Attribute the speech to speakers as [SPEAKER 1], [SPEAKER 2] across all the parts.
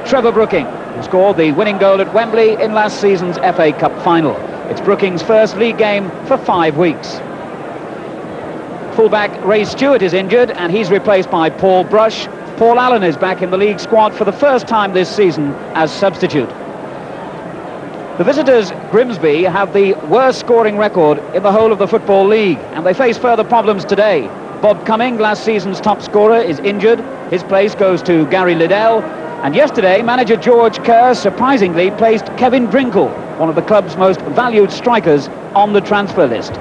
[SPEAKER 1] Trevor Brooking, who scored the winning goal at Wembley in last season's FA Cup final. It's Brooking's first league game for 5 weeks. Fullback Ray Stewart is injured and he's replaced by Paul Brush. Paul Allen is back in the league squad for the first time this season as substitute. The visitors, Grimsby, have the worst scoring record in the whole of the Football League, and they face further problems today. Bob Cumming, last season's top scorer, is injured. His place goes to Gary Liddell. And yesterday, manager George Kerr surprisingly placed Kevin Drinkle, one of the club's most valued strikers, on the transfer list.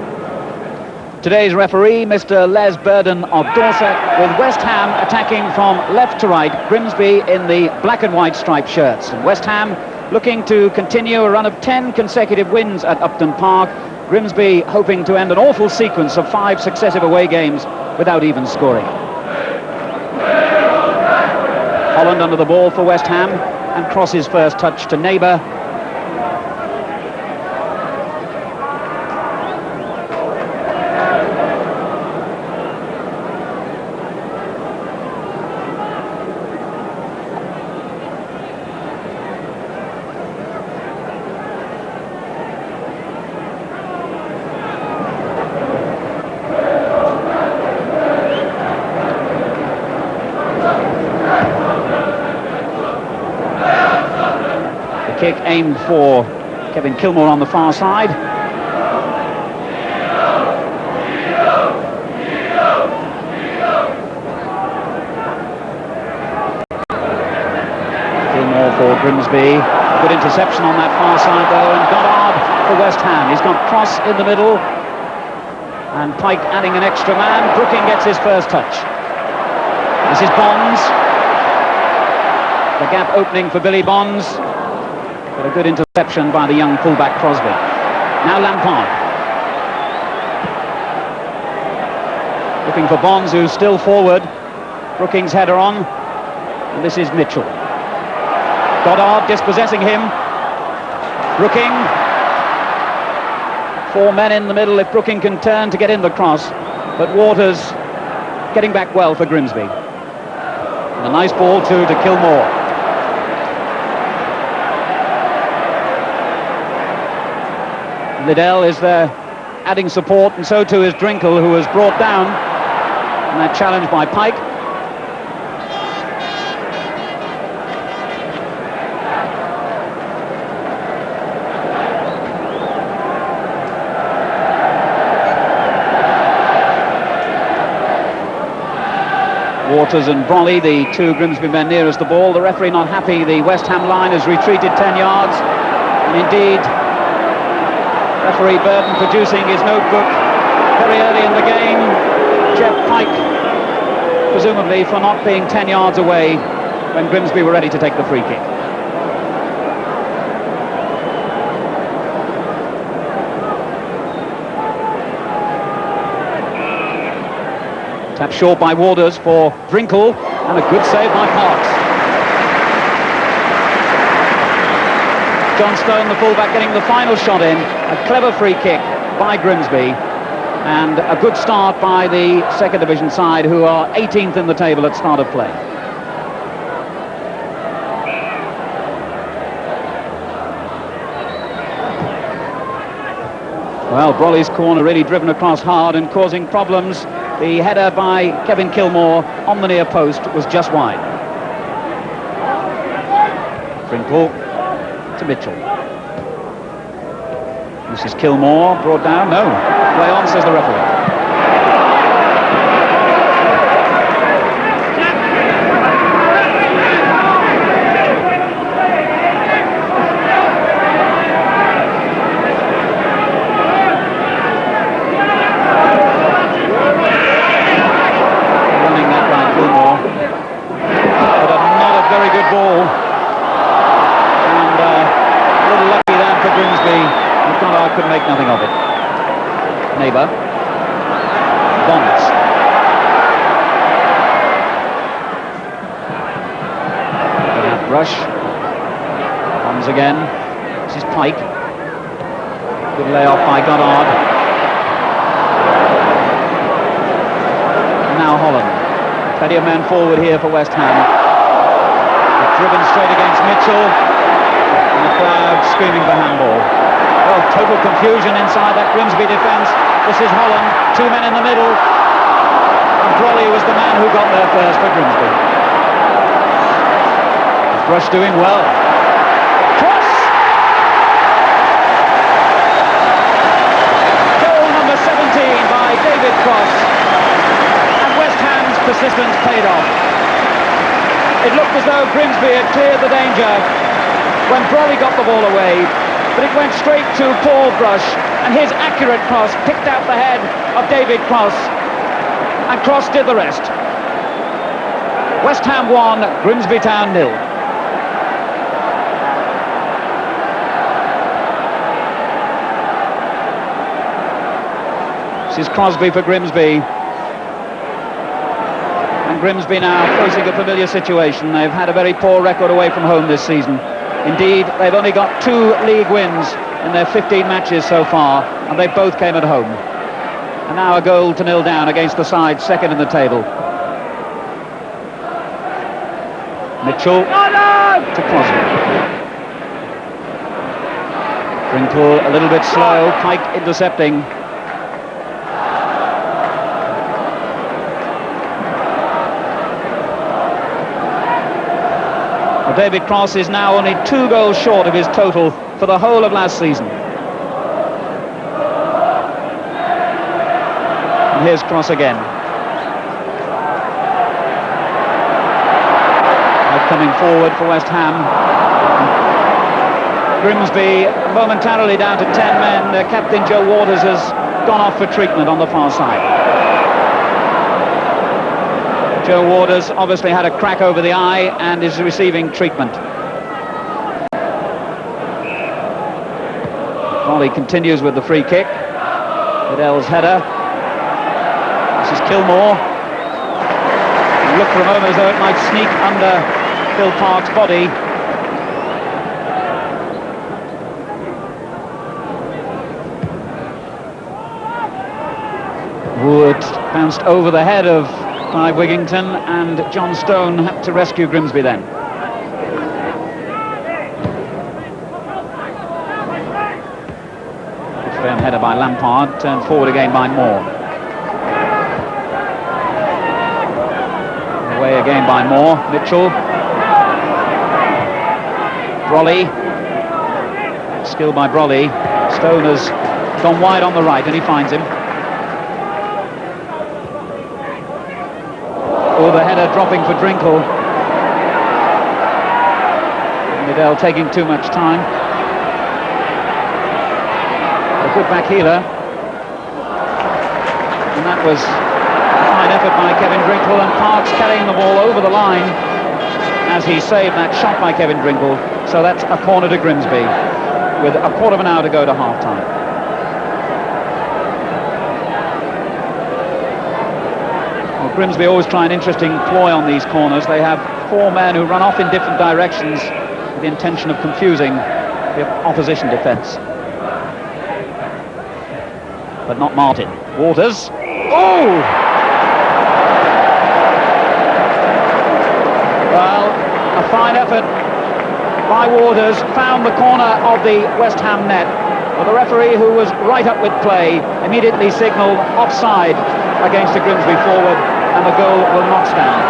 [SPEAKER 1] Today's referee, Mr. Les Burden of Dorset, with West Ham attacking from left to right, Grimsby in the black and white striped shirts. And West Ham looking to continue a run of 10 consecutive wins at Upton Park. Grimsby hoping to end an awful sequence of 5 successive away games without even scoring. Holland under the ball for West Ham, and crosses first touch to neighbour. Kick aimed for Kevin Kilmore on the far side. Kilmore for Grimsby. Good interception on that far side though, and Goddard for West Ham. He's got Cross in the middle, and Pike adding an extra man. Brooking gets his first touch. This is Bonds. The gap opening for Billy Bonds. But a good interception by the young fullback Crosby. Now Lampard. Looking for Bonds, who's still forward. Brooking's header on. And this is Mitchell. Goddard dispossessing him. Brooking. 4 men in the middle if Brooking can turn to get in the cross. But Waters getting back well for Grimsby. And a nice ball too to Kilmore. Liddell is there adding support, and so too is Drinkle, who was brought down. And that challenge by Pike. Waters and Brolly, the 2 Grimsby men nearest the ball. The referee not happy. The West Ham line has retreated 10 yards. And indeed, referee Burton producing his notebook very early in the game. Jeff Pike, presumably for not being 10 yards away when Grimsby were ready to take the free kick. Tap short by Waters for Drinkle, and a good save by Parks. John Stone, the fullback, getting the final shot in. A clever free kick by Grimsby, and a good start by the second division side, who are 18th in the table at start of play. Well, Brolly's corner really driven across hard and causing problems. The header by Kevin Kilmore on the near post was just wide. Drinkle to Mitchell. This is Kilmore, brought down. No, play on, says the referee. Running that by Kilmore. But not a very good ball. And a little lucky there for Grimsby. Goddard could make nothing of it. Neighbour. Bonds. Rush. Bonds again. This is Pike. Good layoff by Goddard. Now Holland. Plenty of men forward here for West Ham. driven straight against Mitchell, and the crowd screaming for handball. Well, total confusion inside that Grimsby defence. This is Holland, two men in the middle, and Brolly was the man who got there first for Grimsby. Brush doing well. Cross! Goal number 17 by David Cross, and West Ham's persistence paid off. It looked as though Grimsby had cleared the danger when Brolly got the ball away, but it went straight to Paul Brush, and his accurate cross picked out the head of David Cross, and Cross did the rest. West Ham 1, Grimsby Town 0. This is Crosby for Grimsby. And Grimsby now facing a familiar situation. They've had a very poor record away from home this season. Indeed, they've only got 2 league wins in their 15 matches so far, and they both came at home. And now a goal to 0 down against the side second in the table. Mitchell to Crosby. Drinkle a little bit slow, Pike intercepting. Well, David Cross is now only 2 goals short of his total for the whole of last season. And here's Cross again. Coming forward for West Ham. Grimsby momentarily down to 10 men. Their captain Joe Waters has gone off for treatment on the far side. Joe Waters obviously had a crack over the eye and is receiving treatment. Volley continues with the free kick. Liddell's header. This is Kilmore. It looked for a moment as though it might sneak under Phil Park's body. Wood bounced over the head of Clive Wigington, and John Stone had to rescue Grimsby then. Good firm header by Lampard, turned forward again by Moore. Away again by Moore. Mitchell. Brolly, skill by Brolly. Stone has gone wide on the right and he finds him. Oh, the header dropping for Drinkle. Liddell taking too much time. A good back healer. And that was a fine effort by Kevin Drinkle, and Parks carrying the ball over the line as he saved that shot by Kevin Drinkle. So that's a corner to Grimsby with a quarter of an hour to go to half-time. Well, Grimsby always try an interesting ploy on these corners. They have 4 men who run off in different directions with the intention of confusing the opposition defence. But not Martin. Waters. Oh! Well, a fine effort by Waters, found the corner of the West Ham net, but the referee, who was right up with play, immediately signalled offside against the Grimsby forward, and the goal will not stand.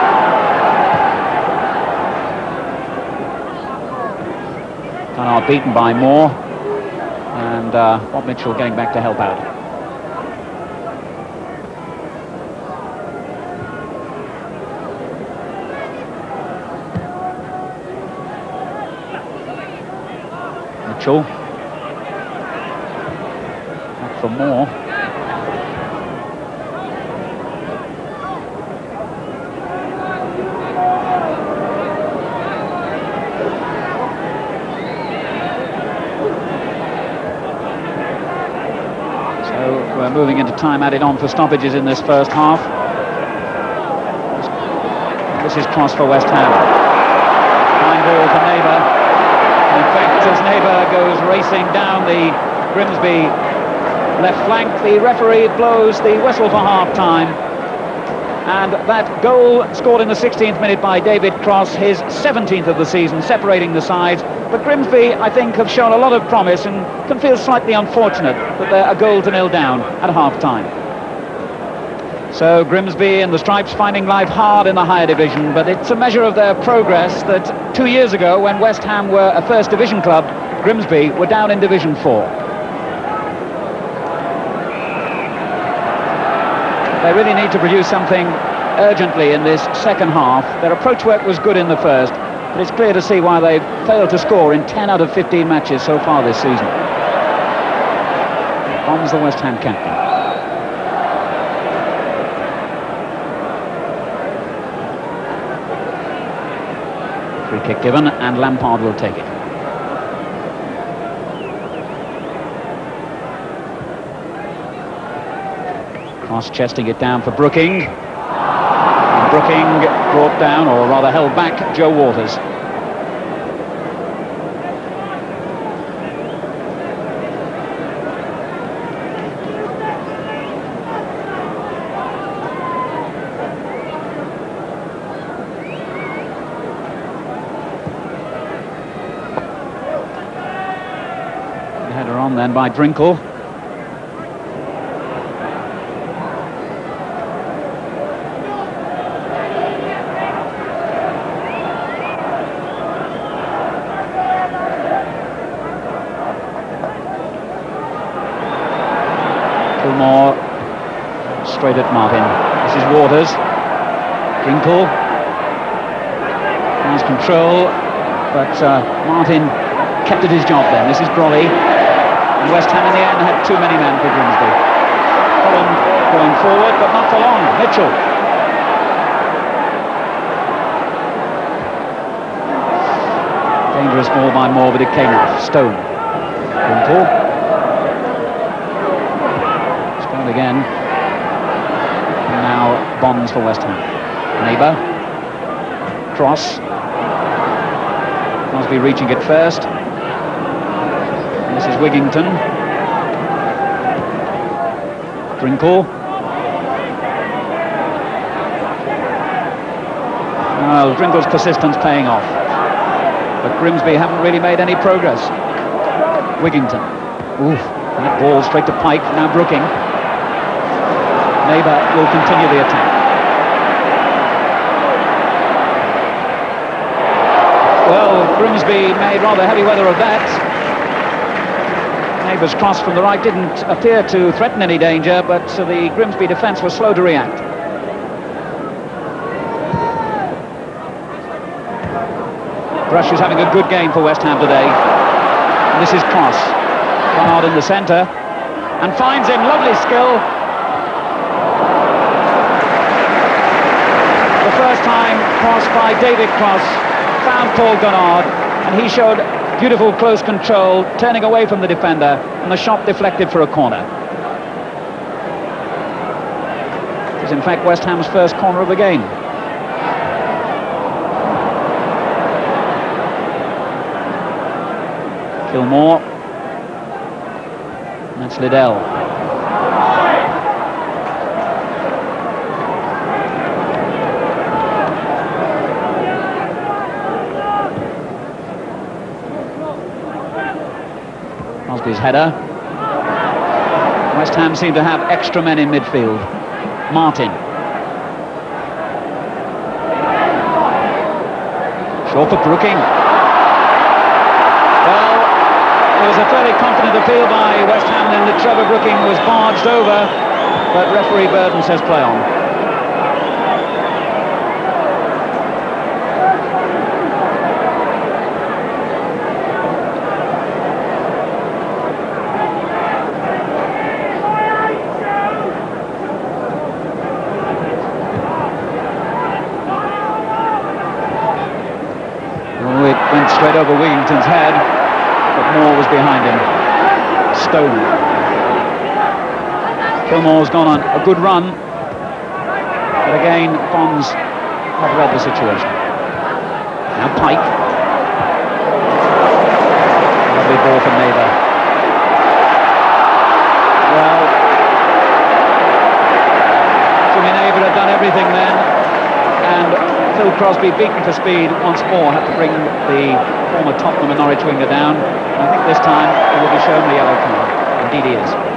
[SPEAKER 1] Cunard beaten by Moore, and Bob Mitchell getting back to help out. Mitchell. Back for Moore. So we're moving into time added on for stoppages in this first half. This is cross for West Ham. Fine ball for Neighbour. In fact, as Neighbour goes racing down the Grimsby left flank, the referee blows the whistle for half-time. And that goal scored in the 16th minute by David Cross, his 17th of the season, separating the sides. But Grimsby, I think, have shown a lot of promise and can feel slightly unfortunate that they're a 0-0 down at half-time. So Grimsby and the Stripes finding life hard in the higher division, but it's a measure of their progress that 2 years ago, when West Ham were a first division club, Grimsby were down in Division 4. They really need to produce something urgently in this second half. Their approach work was good in the first, but it's clear to see why they've failed to score in 10 out of 15 matches so far this season. Bonds, the West Ham captain. Free kick given, and Lampard will take it. Cross-chesting it down for Brooking. And Brooking brought down, or rather held back, Joe Waters. Header on then by Drinkle. More straight at Martin. This is Waters. Drinkle. Nice control, but Martin kept at his job then. This is Brolly. And West Ham in the end had too many men for Grimsby. Fulham going forward, but not for long. Mitchell. Dangerous ball by Moore, but it came off. Stone. Drinkle. Again, and now Bonds for West Ham. Neighbour, cross. Crosby reaching it first. And this is Wigington. Drinkle. Well, Drinkle's persistence paying off, but Grimsby haven't really made any progress. Wigington. Oof, that ball straight to Pike. Now Brooking. Neighbour will continue the attack. Well, Grimsby made rather heavy weather of that. Neighbour's cross from the right didn't appear to threaten any danger, but the Grimsby defence was slow to react. Brush is having a good game for West Ham today. And this is Cross. Bernard in the centre. And finds him, lovely skill. First time cross by David Cross found Paul Goddard, and he showed beautiful close control, turning away from the defender, and the shot deflected for a corner. It is in fact West Ham's first corner of the game. Kilmore. And that's Liddell. Crosby's header. West Ham seem to have extra men in midfield. Martin. Short for Brooking. Well, it was a fairly confident appeal by West Ham then that Trevor Brooking was barged over, but referee Burden says play on. Went straight over Wigington's head, but Moore was behind him. Stone. Kilmore's gone on a good run, but again, Bonds have read the situation. Now Pike. Lovely ball from Neighbour. Well, Jimmy Neighbour had done everything there. Crosby, beaten for speed once more, had to bring the former Tottenham and Norwich winger down. I think this time he will be shown the yellow card. Indeed he is.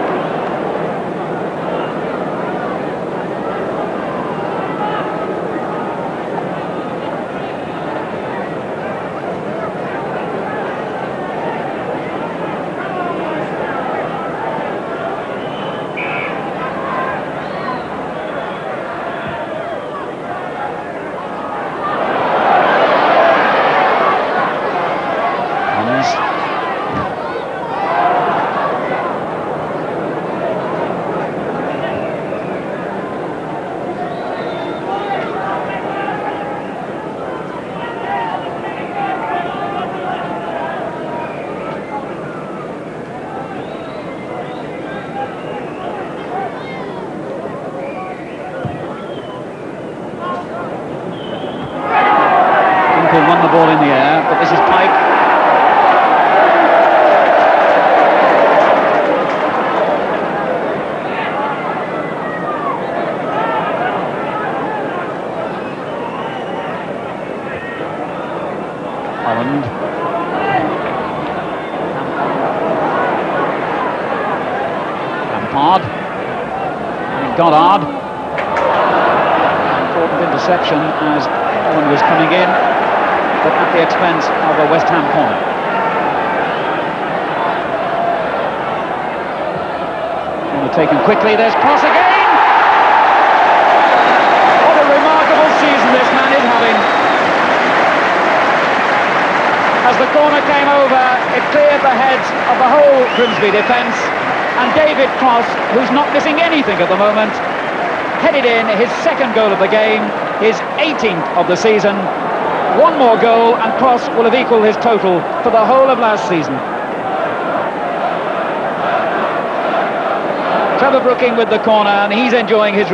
[SPEAKER 1] Won the ball in the air, but this is Pike. Holland. Lampard. And Goddard. Important interception as Holland was coming in, but at the expense of a West Ham corner. Corner taken quickly, there's cross again! What a remarkable season this man is having. As the corner came over, it cleared the heads of the whole Grimsby defence, and David Cross, who's not missing anything at the moment, headed in his second goal of the game, his 18th of the season. One more goal and Cross will have equalled his total for the whole of last season. Trevor Brooking with the corner, and he's enjoying his